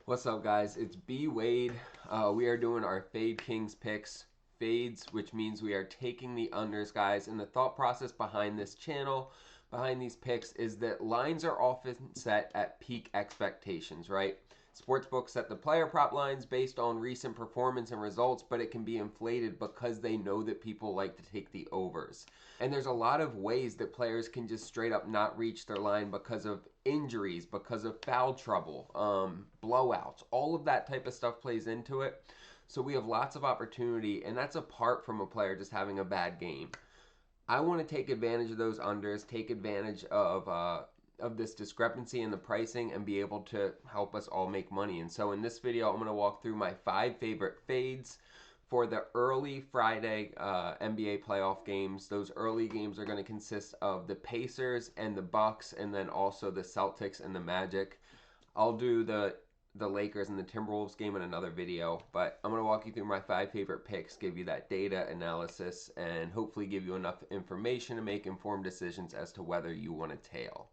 What's up, guys? It's B Wade. We are doing our Fade Kings picks. Fades, which means we are taking the unders, guys. And the thought process behind this channel, behind these picks, is that lines are often set at peak expectations, right? Sportsbooks set the player prop lines based on recent performance and results, but it can be inflated because they know that people like to take the overs. And there's a lot of ways that players can just straight up not reach their line because of injuries, because of foul trouble, blowouts. All of that type of stuff plays into it. So we have lots of opportunity, and that's apart from a player just having a bad game. I want to take advantage of those unders, take advantage of this discrepancy in the pricing, and be able to help us all make money. And so in this video, I'm going to walk through my 5 favorite fades for the early Friday NBA playoff games. Those early games are going to consist of the Pacers and the Bucks, and then also the Celtics and the Magic. I'll do the Lakers and the Timberwolves game in another video, but I'm going to walk you through my 5 favorite picks, give you that data analysis, and hopefully give you enough information to make informed decisions as to whether you want to tail.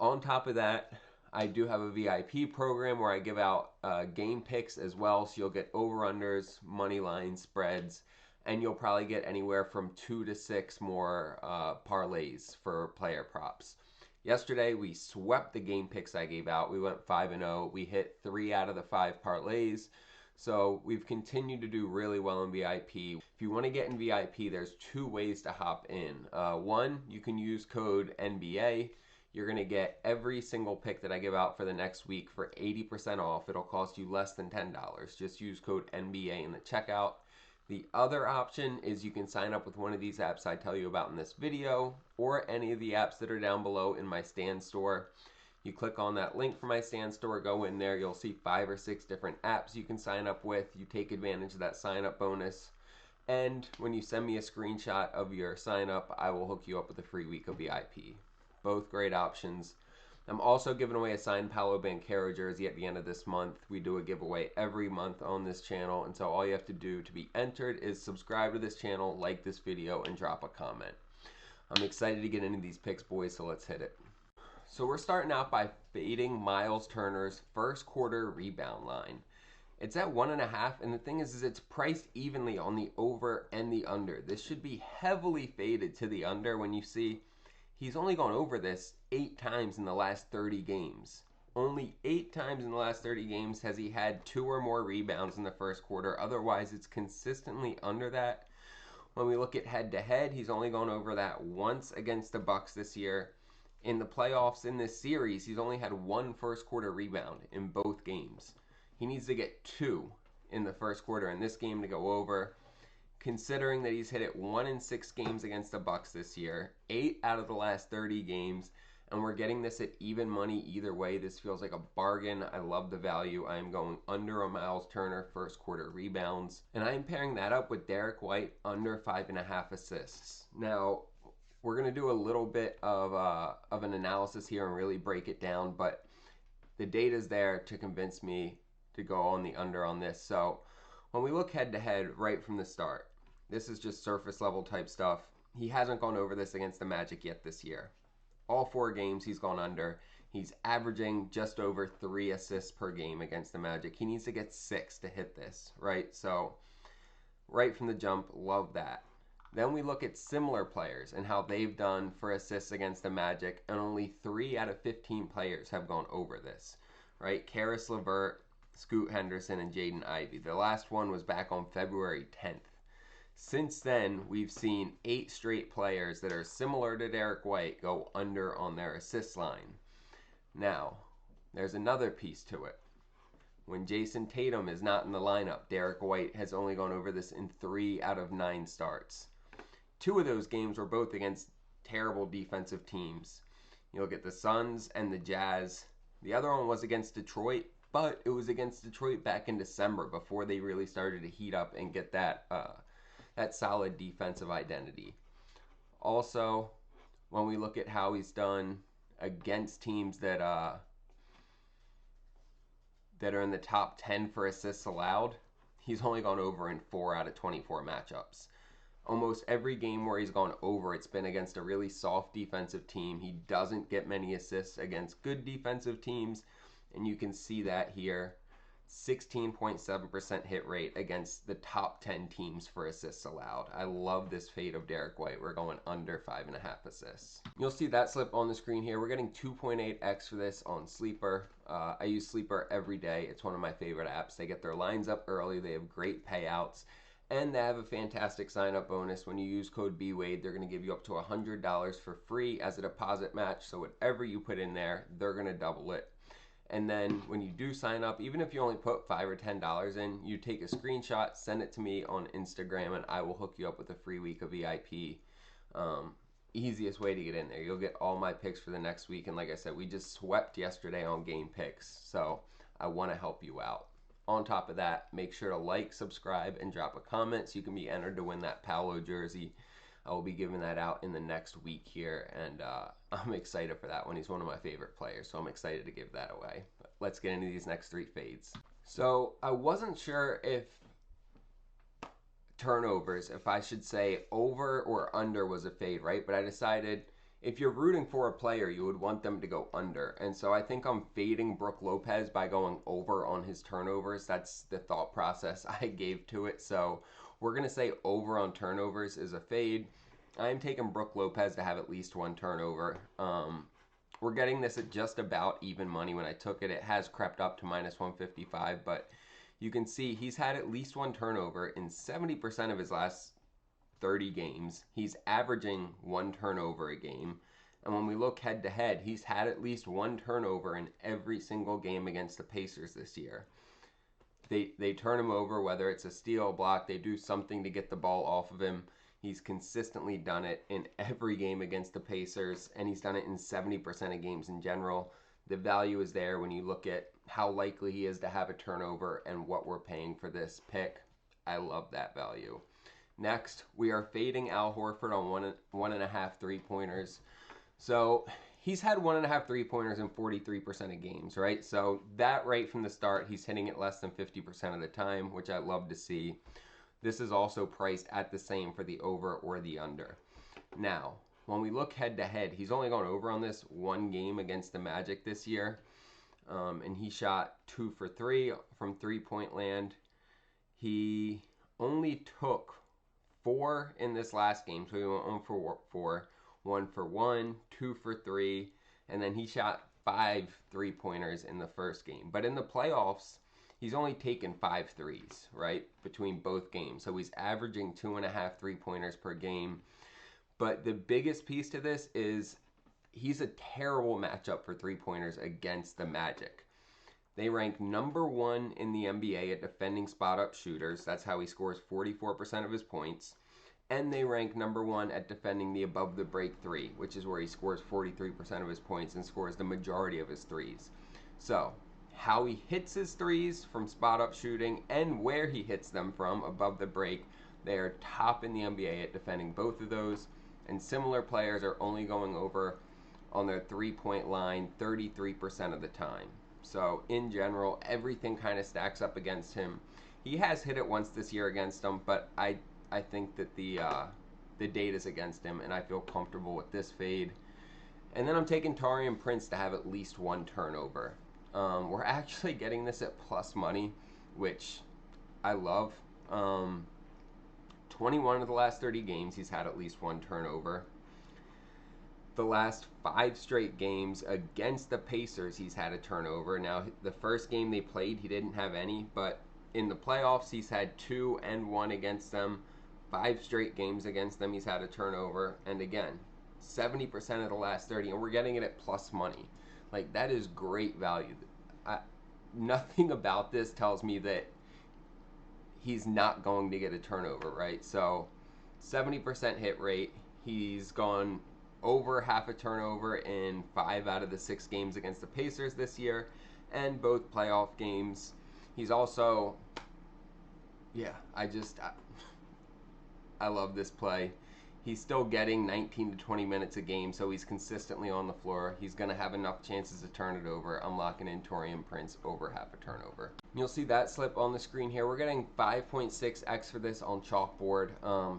On top of that, I do have a VIP program where I give out game picks as well, so you'll get over-unders, money lines, spreads, and you'll probably get anywhere from 2 to 6 more parlays for player props. Yesterday, we swept the game picks I gave out. We went 5-0. We hit 3 out of the 5 parlays. So we've continued to do really well in VIP. If you want to get in VIP, there's 2 ways to hop in. One, you can use code NBA. You're going to get every single pick that I give out for the next week for 80% off. It'll cost you less than $10. Just use code NBA in the checkout. The other option is you can sign up with one of these apps I tell you about in this video, or any of the apps that are down below in my Stan store. You click on that link for my Stan store, go in there, you'll see 5 or 6 different apps you can sign up with. You take advantage of that sign up bonus. And when you send me a screenshot of your sign up, I will hook you up with a free week of VIP. Both great options. I'm also giving away a signed Paolo Banchero jersey at the end of this month. We do a giveaway every month on this channel, and so all you have to do to be entered is subscribe to this channel, like this video, and drop a comment. I'm excited to get into these picks, boys, so let's hit it. So we're starting out by fading Myles Turner's first quarter rebound line. It's at 1.5, and the thing is it's priced evenly on the over and the under. This should be heavily faded to the under when you see he's only gone over this 8 times in the last 30 games. Only 8 times in the last 30 games has he had 2 or more rebounds in the first quarter. Otherwise, it's consistently under that. When we look at head-to-head, he's only gone over that once against the Bucks this year. In the playoffs in this series, he's only had 1 first quarter rebound in both games. He needs to get 2 in the first quarter in this game to go over. Considering that he's hit it 1 in 6 games against the Bucks this year, 8 out of the last 30 games, and we're getting this at even money either way. This feels like a bargain. I love the value. I am going under a Myles Turner first quarter rebounds, and I am pairing that up with Derrick White under 5.5 assists. Now, we're going to do a little bit of an analysis here and really break it down, but the data's there to convince me to go on the under on this. So when we look head to head right from the start, this is just surface level type stuff. He hasn't gone over this against the Magic yet this year. All 4 games he's gone under. He's averaging just over 3 assists per game against the Magic. He needs to get 6 to hit this, right? So right from the jump, love that. Then we look at similar players and how they've done for assists against the Magic, and only 3 out of 15 players have gone over this, right? Karis LeVert, Scoot Henderson, and Jaden Ivey. The last one was back on February 10th. Since then, we've seen 8 straight players that are similar to Derrick White go under on their assist line. Now, there's another piece to it. When Jason Tatum is not in the lineup, Derrick White has only gone over this in 3 out of 9 starts. 2 of those games were both against terrible defensive teams. You look at the Suns and the Jazz. The other one was against Detroit, but it was against Detroit back in December before they really started to heat up and get that solid defensive identity. Also, when we look at how he's done against teams that are in the top 10 for assists allowed, he's only gone over in 4 out of 24 matchups. Almost every game where he's gone over, it's been against a really soft defensive team. He doesn't get many assists against good defensive teams, And you can see that here. 16.7% hit rate against the top 10 teams for assists allowed. I love this fade of Derrick White. We're going under 5.5 assists. You'll see that slip on the screen here. We're getting 2.8x for this on Sleeper. I use Sleeper every day. It's one of my favorite apps. They get their lines up early. They have great payouts. And they have a fantastic sign-up bonus. When you use code BWADE, they're going to give you up to $100 for free as a deposit match. So whatever you put in there, they're going to double it. And then when you do sign up, even if you only put $5 or $10 in, you take a screenshot, send it to me on Instagram, and I will hook you up with a free week of VIP. Easiest way to get in there. You'll get all my picks for the next week. And like I said, we just swept yesterday on game picks. So I want to help you out. On top of that, make sure to like, subscribe, and drop a comment so you can be entered to win that Paolo jersey. I will be giving that out in the next week here, and I'm excited for that one. He's one of my favorite players, so I'm excited to give that away. But let's get into these next 3 fades. So I wasn't sure if turnovers, if I should say over or under was a fade, right? But I decided if you're rooting for a player, you would want them to go under. And so I think I'm fading Brook Lopez by going over on his turnovers. That's the thought process I gave to it. So we're going to say over on turnovers is a fade. I'm taking Brook Lopez to have at least 1 turnover. We're getting this at just about even money. When I took it, it has crept up to minus 155, but you can see he's had at least 1 turnover in 70% of his last 30 games. He's averaging 1 turnover a game. And when we look head to head, he's had at least 1 turnover in every single game against the Pacers this year. They turn him over, whether it's a steal, block, they do something to get the ball off of him. He's consistently done it in every game against the Pacers, and he's done it in 70% of games in general. The value is there when you look at how likely he is to have a turnover and what we're paying for this pick. I love that value. Next, we are fading Al Horford on 1.5 3-pointers. So he's had 1.5 3-pointers in 43% of games, right? So that right from the start, he's hitting it less than 50% of the time, which I love to see. This is also priced at the same for the over or the under. Now, when we look head to head, he's only gone over on this 1 game against the Magic this year. And he shot 2 for 3 from 3-point land. He only took 4 in this last game. So he went 1 for 4, 1 for 1, 2 for 3, and then he shot 5 3-pointers in the first game. But in the playoffs, he's only taken 5 threes, right, between both games. So he's averaging 2.5 3-pointers per game. But the biggest piece to this is he's a terrible matchup for 3-pointers against the Magic. They rank number 1 in the NBA at defending spot-up shooters. That's how he scores 44% of his points. And they rank number 1 at defending the above-the-break 3, which is where he scores 43% of his points and scores the majority of his threes. So how he hits his threes from spot-up shooting and where he hits them from above the break, they are top in the NBA at defending both of those. And similar players are only going over on their 3-point line 33% of the time. So in general, everything kind of stacks up against him. He has hit it once this year against them, but I think that the data's against him, and I feel comfortable with this fade. And then I'm taking Taurean Prince to have at least 1 turnover. We're actually getting this at plus money, which I love. 21 of the last 30 games, he's had at least 1 turnover. The last 5 straight games against the Pacers, he's had a turnover. Now, the first game they played, he didn't have any, but in the playoffs, he's had 2 and 1 against them. 5 straight games against them, he's had a turnover. And again, 70% of the last 30, and we're getting it at plus money. Like, that is great value. Nothing about this tells me that he's not going to get a turnover, right? So 70% hit rate. He's gone over half a turnover in 5 out of the 6 games against the Pacers this year, and both playoff games. He's also, I love this play. He's still getting 19 to 20 minutes a game, so he's consistently on the floor. He's going to have enough chances to turn it over. I'm locking in Taurean Prince over half a turnover. You'll see that slip on the screen here. We're getting 5.6x for this on Chalkboard.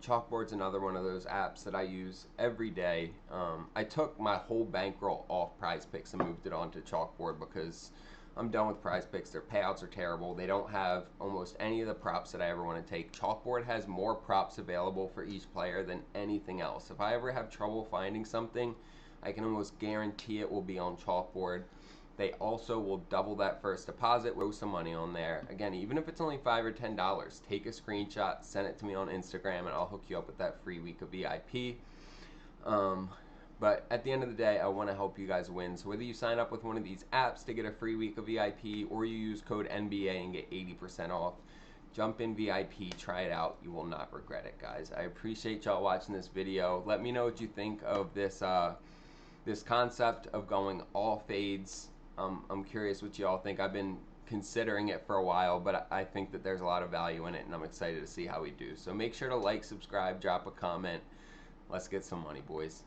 Chalkboard's another one of those apps that I use every day. I took my whole bankroll off PrizePicks and moved it onto Chalkboard because I'm done with PrizePicks. Their payouts are terrible. They don't have almost any of the props that I ever want to take. Chalkboard has more props available for each player than anything else. If I ever have trouble finding something, I can almost guarantee it will be on Chalkboard. They also will double that first deposit, throw some money on there. Again, even if it's only $5 or $10, take a screenshot, send it to me on Instagram, and I'll hook you up with that free week of VIP. But at the end of the day, I want to help you guys win. So whether you sign up with one of these apps to get a free week of VIP, or you use code NBA and get 80% off, jump in VIP, try it out. You will not regret it, guys. I appreciate y'all watching this video. Let me know what you think of this this concept of going all fades. I'm curious what y'all think. I've been considering it for a while, but I think that there's a lot of value in it, and I'm excited to see how we do. So make sure to like, subscribe, drop a comment. Let's get some money, boys.